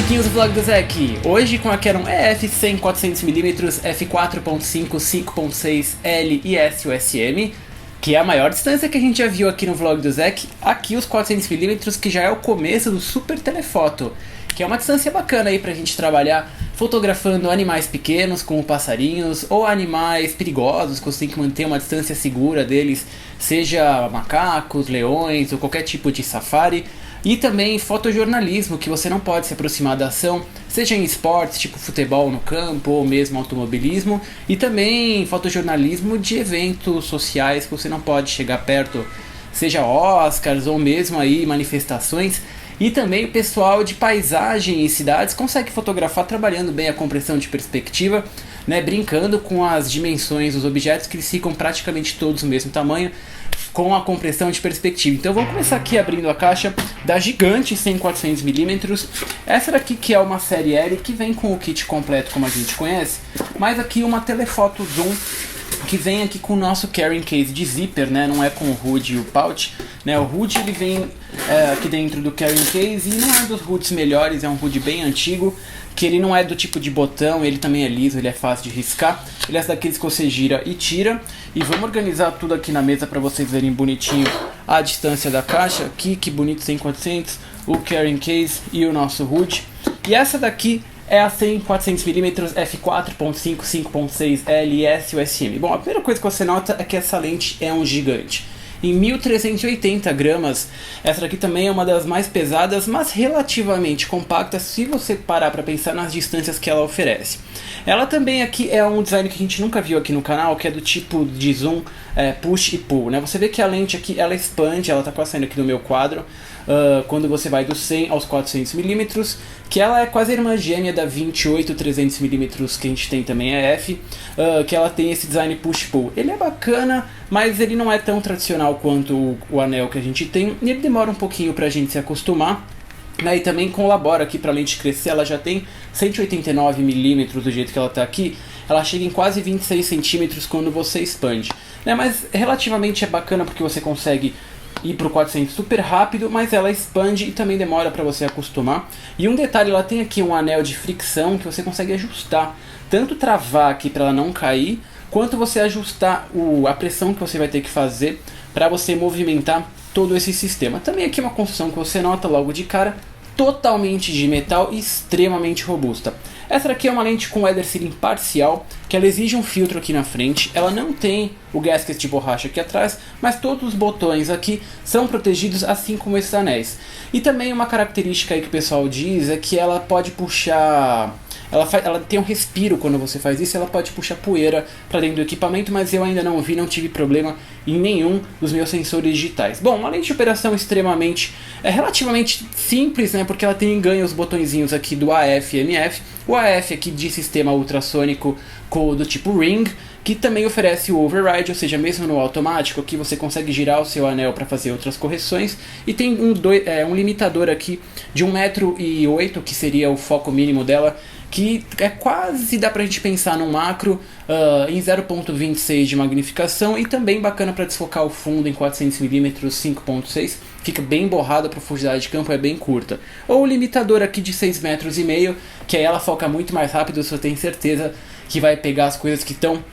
amiguinhos do vlog do Zé aqui, hoje com a Canon EF100 400mm f4.5 5.6L e S USM, que é a maior distância que a gente já viu aqui no vlog do Zé, aqui os 400mm, que já é o começo do Super Telefoto, que é uma distância bacana aí pra gente trabalhar fotografando animais pequenos, como passarinhos, ou animais perigosos, que você tem que manter uma distância segura deles, seja macacos, leões ou qualquer tipo de safari. E também fotojornalismo, que você não pode se aproximar da ação, seja em esportes, tipo futebol no campo, ou mesmo automobilismo. E também fotojornalismo de eventos sociais, que você não pode chegar perto, seja Oscars ou mesmo aí manifestações. E também o pessoal de paisagem e cidades consegue fotografar trabalhando bem a compressão de perspectiva, né, brincando com as dimensões dos objetos, que eles ficam praticamente todos do mesmo tamanho, com a compressão de perspectiva. Então vamos começar aqui abrindo a caixa da gigante 100 400mm. Essa daqui que é uma série L, que vem com o kit completo como a gente conhece, mas aqui uma telefoto zoom que vem aqui com o nosso carrying case de zíper, né? Não é com o HUD e o pouch, né? O HUD ele vem aqui dentro do carrying case e não é dos HUDs melhores, é um HUD bem antigo, que ele não é do tipo de botão, ele também é liso, ele é fácil de riscar, ele é daqueles que você gira e tira. E vamos organizar tudo aqui na mesa para vocês verem bonitinho a distância da caixa, aqui que bonito, 100 400, o carrying case e o nosso HUD. E essa daqui é a 100 400mm f4.5 5.6L e S USM. Bom, a primeira coisa que você nota é que essa lente é um gigante. Em 1380 gramas, essa daqui também é uma das mais pesadas, mas relativamente compacta se você parar para pensar nas distâncias que ela oferece. Ela também aqui é um design que a gente nunca viu aqui no canal, que é do tipo de zoom push e pull, né? Você vê que a lente aqui ela expande, ela está quase saindo aqui no meu quadro, quando você vai do 100 aos 400mm, que ela é quase a irmã gêmea da 28 300mm que a gente tem também, a F, que ela tem esse design push-pull. Ele é bacana, mas ele não é tão tradicional quanto o anel que a gente tem, e ele demora um pouquinho pra gente se acostumar, né? E também colabora aqui pra lente crescer. Ela já tem 189mm do jeito que ela tá aqui, ela chega em quase 26 centímetros quando você expande, né? Mas relativamente é bacana porque você consegue ir pro 400 super rápido, mas ela expande e também demora para você acostumar. E um detalhe, ela tem aqui um anel de fricção que você consegue ajustar, tanto travar aqui para ela não cair, quanto você ajustar a pressão que você vai ter que fazer para você movimentar todo esse sistema. Também aqui uma construção que você nota logo de cara, totalmente de metal e extremamente robusta. Essa daqui é uma lente com weather sealing parcial, que ela exige um filtro aqui na frente. Ela não tem o gasket de borracha aqui atrás, mas todos os botões aqui são protegidos, assim como esses anéis. E também uma característica aí que o pessoal diz é que ela pode puxar... Ela tem um respiro quando você faz isso, ela pode puxar poeira para dentro do equipamento, mas eu ainda não vi, não tive problema em nenhum dos meus sensores digitais. Bom, uma lente de operação relativamente simples, né, porque ela ganha os botõezinhos aqui do AF e MF, o AF aqui de sistema ultrassônico do tipo Ring, que também oferece o override, ou seja, mesmo no automático, aqui você consegue girar o seu anel para fazer outras correções, e tem um limitador aqui de 1,8 m, que seria o foco mínimo dela, que é quase, dá pra gente pensar num macro, em 0.26 de magnificação, e também bacana para desfocar o fundo em 400mm 5.6, fica bem borrado, a profundidade de campo é bem curta. Ou o limitador aqui de 6,5 metros, que aí ela foca muito mais rápido, você tem certeza que vai pegar as coisas que estão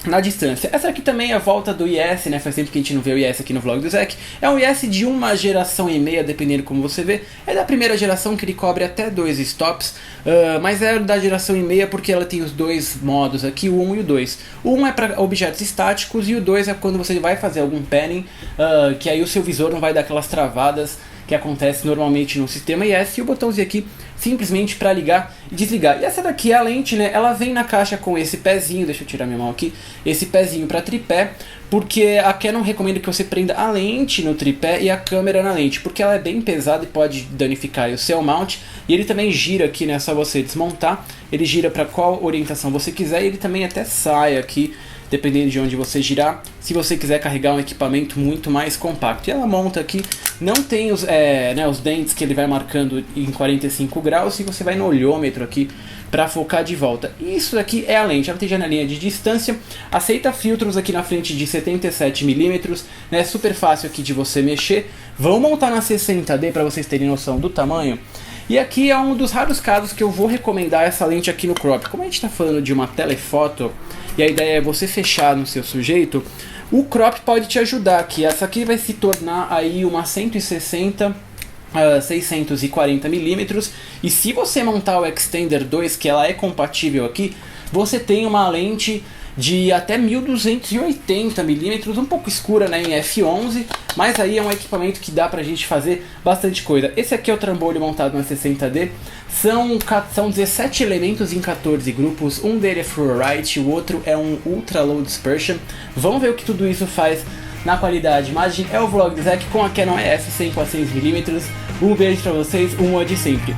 na distância. Essa aqui também é a volta do IS, né? Faz tempo que a gente não vê o IS aqui no vlog do Zek. É um IS de uma geração e meia, dependendo como você vê. É da primeira geração, que ele cobre até 2 stops, mas é da geração e meia porque ela tem os dois modos aqui, o 1 e o 2. O 1 é para objetos estáticos e o 2 é quando você vai fazer algum panning, que aí o seu visor não vai dar aquelas travadas que acontece normalmente no sistema IS, e o botãozinho aqui simplesmente para ligar e desligar. E essa daqui é a lente, né? Ela vem na caixa com esse pezinho, deixa eu tirar minha mão aqui, esse pezinho para tripé, porque a Canon recomenda que você prenda a lente no tripé e a câmera na lente, porque ela é bem pesada e pode danificar o seu mount. E ele também gira aqui, né? É só você desmontar, ele gira para qual orientação você quiser, e ele também até sai aqui, dependendo de onde você girar, se você quiser carregar um equipamento muito mais compacto. E ela monta aqui, não tem os dentes que ele vai marcando em 45 graus, e você vai no olhômetro aqui para focar de volta. Isso aqui é a lente, ela tem janelinha de distância, aceita filtros aqui na frente de 77mm, né, super fácil aqui de você mexer. Vamos montar na 60D para vocês terem noção do tamanho. E aqui é um dos raros casos que eu vou recomendar essa lente aqui no crop. Como a gente está falando de uma telefoto e a ideia é você fechar no seu sujeito, o crop pode te ajudar, que essa aqui vai se tornar aí uma 160 640mm, e se você montar o Extender 2, que ela é compatível aqui, você tem uma lente de até 1280mm, um pouco escura, né, em f11, mas aí é um equipamento que dá pra gente fazer bastante coisa. Esse aqui é o trambolho montado na 60D, são 17 elementos em 14 grupos, um dele é Fluorite, o outro é um Ultra Low Dispersion. Vamos ver o que tudo isso faz na qualidade de imagem. É o vlog do Zek com a Canon EF 100-400mm. Um beijo pra vocês, uma de sempre.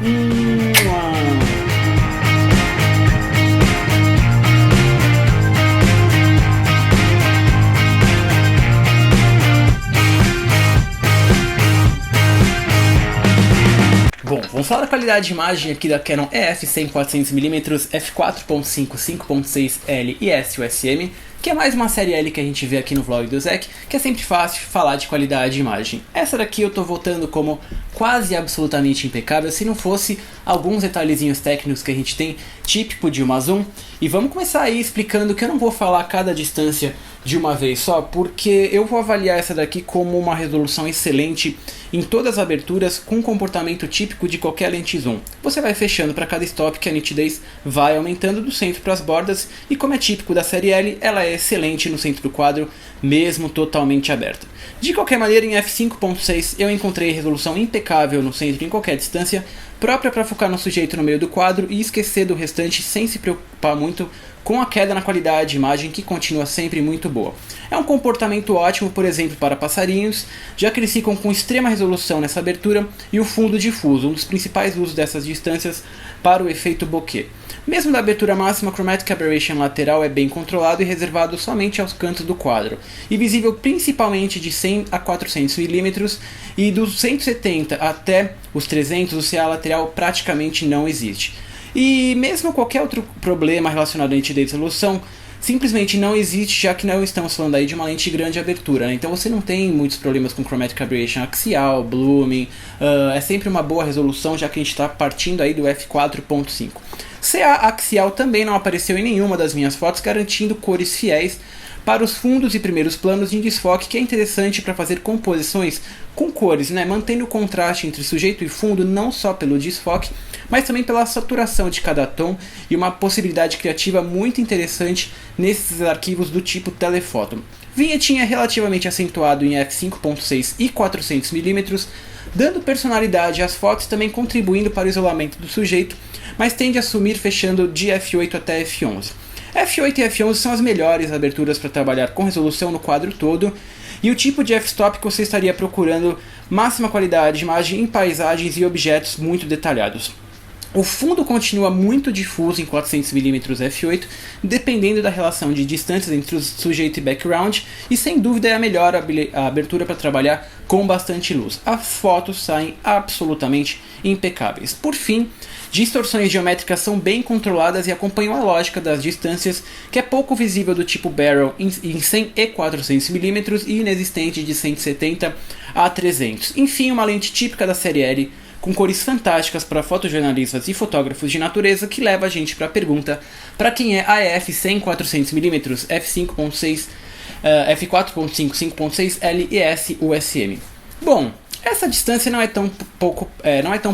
Bom, vamos falar da qualidade de imagem aqui da Canon EF 100-400mm, f4.5, 5.6L e S-USM, que é mais uma série L que a gente vê aqui no vlog do Zek, que é sempre fácil falar de qualidade de imagem. Essa daqui eu tô votando como quase absolutamente impecável, se não fosse alguns detalhezinhos técnicos que a gente tem, típico de uma zoom. E vamos começar aí explicando que eu não vou falar cada distância de uma vez só, porque eu vou avaliar essa daqui como uma resolução excelente em todas as aberturas, com comportamento típico de qualquer lente zoom. Você vai fechando para cada stop, que a nitidez vai aumentando do centro para as bordas, e como é típico da série L, ela é excelente no centro do quadro, mesmo totalmente aberta. De qualquer maneira, em f5.6 eu encontrei resolução impecável no centro em qualquer distância, própria para focar no sujeito no meio do quadro e esquecer do restante sem se preocupar muito com a queda na qualidade de imagem, que continua sempre muito boa. É um comportamento ótimo, por exemplo, para passarinhos, já que eles ficam com extrema resolução nessa abertura, e o fundo difuso, um dos principais usos dessas distâncias para o efeito bokeh. Mesmo da abertura máxima, a Chromatic Aberration lateral é bem controlado e reservado somente aos cantos do quadro, e visível principalmente de 100 a 400mm, e dos 170 até os 300 o CA lateral praticamente não existe. E mesmo qualquer outro problema relacionado à nitidez e resolução simplesmente não existe, já que não estamos falando aí de uma lente de grande abertura, né? Então você não tem muitos problemas com Chromatic Aberration axial, blooming, é sempre uma boa resolução, já que a gente está partindo aí do f4.5. CA axial também não apareceu em nenhuma das minhas fotos, garantindo cores fiéis para os fundos e primeiros planos em desfoque, que é interessante para fazer composições com cores, né? Mantendo o contraste entre sujeito e fundo, não só pelo desfoque, mas também pela saturação de cada tom, e uma possibilidade criativa muito interessante nesses arquivos do tipo telephoto. Vinhetinha relativamente acentuado em f5.6 e 400mm, dando personalidade às fotos, também contribuindo para o isolamento do sujeito, mas tende a sumir fechando de f8 até f11. f8 e f11 são as melhores aberturas para trabalhar com resolução no quadro todo, e o tipo de f-stop que você estaria procurando máxima qualidade de imagem em paisagens e objetos muito detalhados. O fundo continua muito difuso em 400mm f8, dependendo da relação de distâncias entre o sujeito e background, e sem dúvida é a melhor abertura para trabalhar com bastante luz. As fotos saem absolutamente impecáveis. Por fim, distorções geométricas são bem controladas e acompanham a lógica das distâncias, que é pouco visível do tipo barrel em 100 e 400mm e inexistente de 170 a 300. Enfim, uma lente típica da série L, com cores fantásticas para fotojornalistas e fotógrafos de natureza, que leva a gente para a pergunta: para quem é a EF 100-400mm, f5.6, f4.5, 5.6L e S-USM? Bom, essa distância não é tão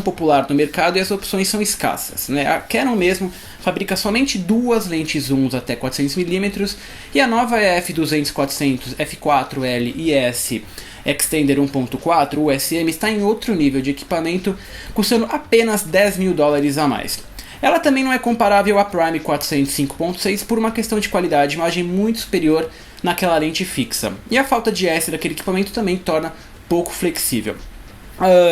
popular no mercado e as opções são escassas, né? A Canon mesmo fabrica somente duas lentes zooms até 400mm, e a nova EF 200-400, f4L e S Extender 1.4, o USM, está em outro nível de equipamento, custando apenas $10 mil a mais. Ela também não é comparável à Prime 400 5.6 por uma questão de qualidade de imagem muito superior naquela lente fixa, e a falta de S daquele equipamento também torna pouco flexível.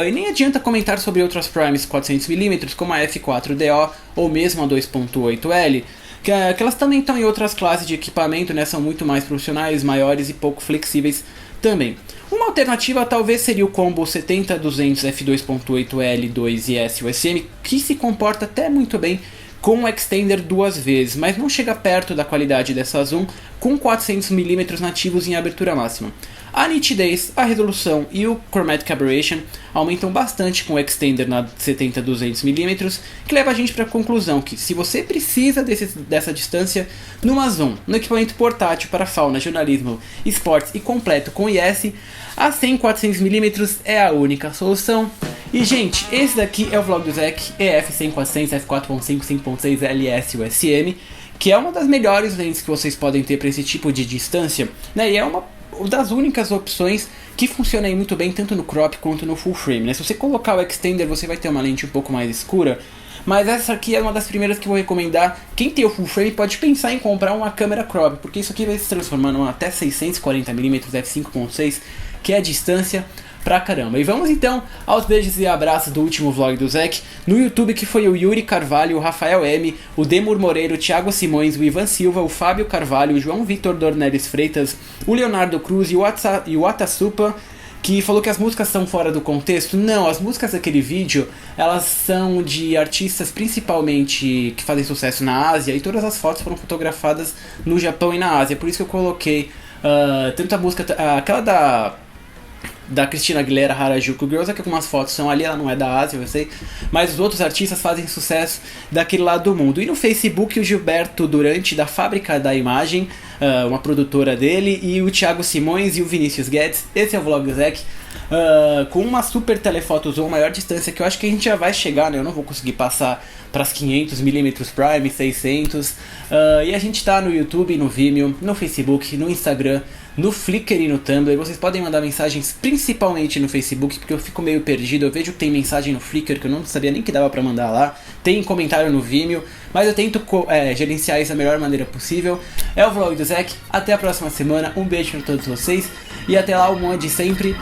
E nem adianta comentar sobre outras Primes 400mm, como a F4DO ou mesmo a 2.8L, que elas também estão em outras classes de equipamento, né? São muito mais profissionais, maiores e pouco flexíveis também. Uma alternativa talvez seria o combo 70-200 f2.8L2 e S-USM, que se comporta até muito bem com o Extender duas vezes, mas não chega perto da qualidade dessa zoom com 400mm nativos em abertura máxima. A nitidez, a resolução e o Chromatic Aberration aumentam bastante com o extender na 70-200mm, que leva a gente para a conclusão que se você precisa dessa distância numa zoom, no equipamento portátil para fauna, jornalismo, esportes e completo com IS, a 100-400mm é a única solução. E gente, esse daqui é o vlog do Zek EF 100-400 f4.5 5.6 LS USM, que é uma das melhores lentes que vocês podem ter para esse tipo de distância, né? E é uma das únicas opções que funciona aí muito bem tanto no crop quanto no full frame, né? Se você colocar o extender, você vai ter uma lente um pouco mais escura, mas essa aqui é uma das primeiras que eu vou recomendar. Quem tem o full frame pode pensar em comprar uma câmera crop, porque isso aqui vai se transformar numa até 640mm f5.6, que é a distância pra caramba. E vamos então aos beijos e abraços do último vlog do Zek no YouTube, que foi o Yuri Carvalho, o Rafael M, o Demur Moreira, o Thiago Simões, o Ivan Silva, o Fábio Carvalho, o João Vitor Dornelles Freitas, o Leonardo Cruz e o Atasupa, que falou que as músicas são fora do contexto. Não, as músicas daquele vídeo, elas são de artistas principalmente que fazem sucesso na Ásia, e todas as fotos foram fotografadas no Japão e na Ásia, por isso que eu coloquei tanto a música, aquela da Christina Aguilera, Harajuku Girls, é que algumas fotos são ali, ela não é da Ásia, eu sei, mas os outros artistas fazem sucesso daquele lado do mundo. E no Facebook, o Gilberto Durante, da Fábrica da Imagem, uma produtora dele, e o Thiago Simões e o Vinícius Guedes. Esse é o vlog do Zek, com uma super telefoto zoom, maior distância que eu acho que a gente já vai chegar, né? Eu não vou conseguir passar para as 500mm prime, 600, e a gente tá no YouTube, no Vimeo, no Facebook, no Instagram, no Flickr e no Tumblr. Vocês podem mandar mensagens principalmente no Facebook, porque eu fico meio perdido. Eu vejo que tem mensagem no Flickr que eu não sabia nem que dava pra mandar lá, tem comentário no Vimeo, mas eu tento gerenciar isso da melhor maneira possível. É o vlog do Zek, até a próxima semana, um beijo pra todos vocês, e até lá o mod sempre.